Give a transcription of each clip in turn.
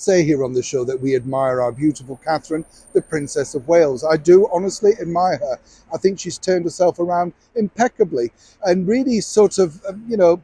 say here on the show that we admire our beautiful Catherine, the Princess of Wales. I do honestly admire her. I think she's turned herself around impeccably and really sort of,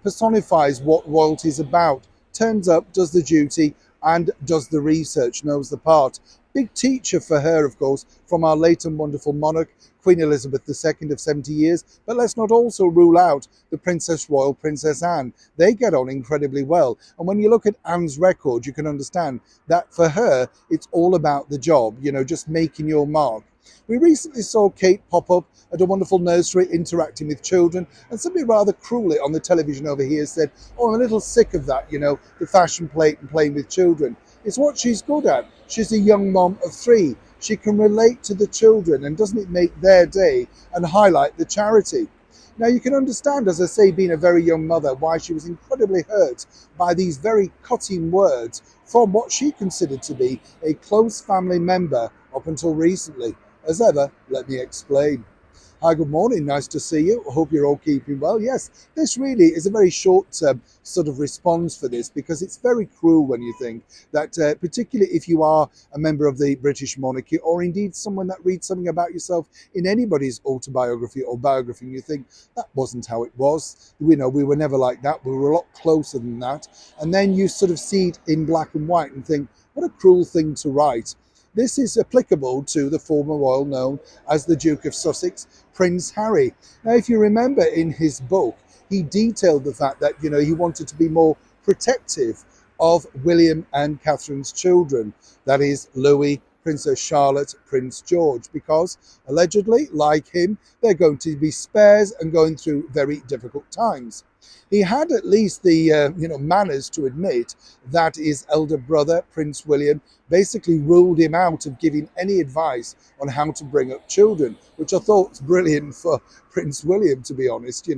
personifies what royalty is about. Turns up, does the duty, and does the research, knows the part. Big teacher for her, of course, from our late and wonderful monarch, Queen Elizabeth II of 70 years. But let's not also rule out the Princess Royal, Princess Anne. They get on incredibly well. And when you look at Anne's record, you can understand that for her, it's all about the job, just making your mark. We recently saw Kate pop up at a wonderful nursery interacting with children, and somebody rather cruelly on the television over here said, "Oh, I'm a little sick of that, the fashion plate and playing with children." It's what she's good at. She's a young mom of three. She can relate to the children, and doesn't it make their day and highlight the charity? Now, you can understand, as I say, being a very young mother, why she was incredibly hurt by these very cutting words from what she considered to be a close family member up until recently. As ever, let me explain. Hi, good morning. Nice to see you. I hope you're all keeping well. Yes, this really is a very short sort of response for this, because it's very cruel when you think that, particularly if you are a member of the British monarchy, or indeed someone that reads something about yourself in anybody's autobiography or biography, and you think that wasn't how it was. We were never like that. We were a lot closer than that. And then you sort of see it in black and white and think, what a cruel thing to write. This is applicable to the former royal known as the Duke of Sussex, Prince Harry. Now, if you remember in his book, he detailed the fact that, he wanted to be more protective of William and Catherine's children. That is, Louis, Princess Charlotte, Prince George, because allegedly, like him, they're going to be spares and going through very difficult times. He had at least the manners to admit that his elder brother, Prince William, basically ruled him out of giving any advice on how to bring up children, which I thought was brilliant for Prince William, to be honest,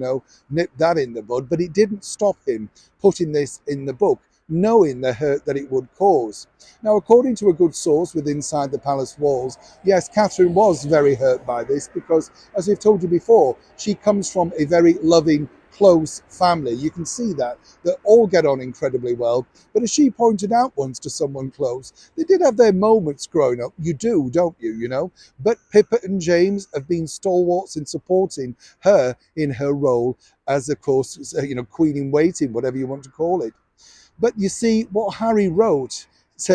nipped that in the bud. But it didn't stop him putting this in the book, knowing the hurt that it would cause. Now, according to a good source within inside the palace walls, yes, Catherine was very hurt by this because, as we've told you before, she comes from a very loving, close family. You can see that they all get on incredibly well. But as she pointed out once to someone close, they did have their moments growing up. You do, don't you? But Pippa and James have been stalwarts in supporting her in her role as, of course, queen in waiting, whatever you want to call it. But you see, what Harry wrote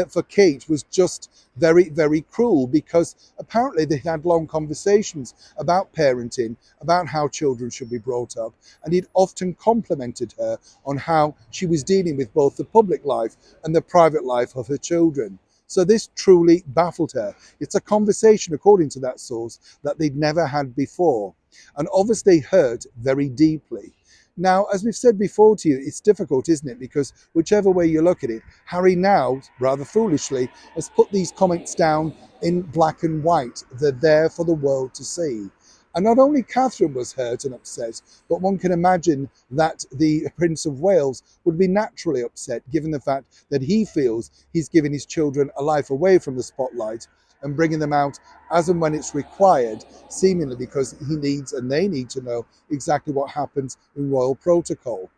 for Kate was just very, very cruel, because apparently they had long conversations about parenting, about how children should be brought up, and he'd often complimented her on how she was dealing with both the public life and the private life of her children. So this truly baffled her. It's a conversation, according to that source, that they'd never had before, and obviously hurt very deeply. Now, as we've said before to you, it's difficult, isn't it? Because whichever way you look at it, Harry now, rather foolishly, has put these comments down in black and white. They're there for the world to see. And not only Catherine was hurt and upset, but one can imagine that the Prince of Wales would be naturally upset, given the fact that he feels he's given his children a life away from the spotlight and bringing them out as and when it's required, seemingly because he needs and they need to know exactly what happens in royal protocol.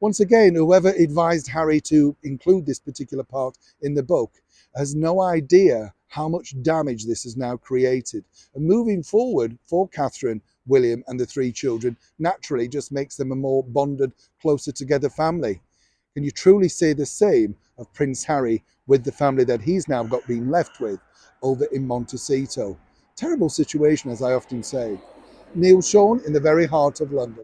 Once again, whoever advised Harry to include this particular part in the book has no idea how much damage this has now created. And moving forward for Catherine, William and the three children naturally just makes them a more bonded, closer together family. Can you truly say the same of Prince Harry with the family that he's now got being left with over in Montecito? Terrible situation, as I often say. Neil Sean in the very heart of London.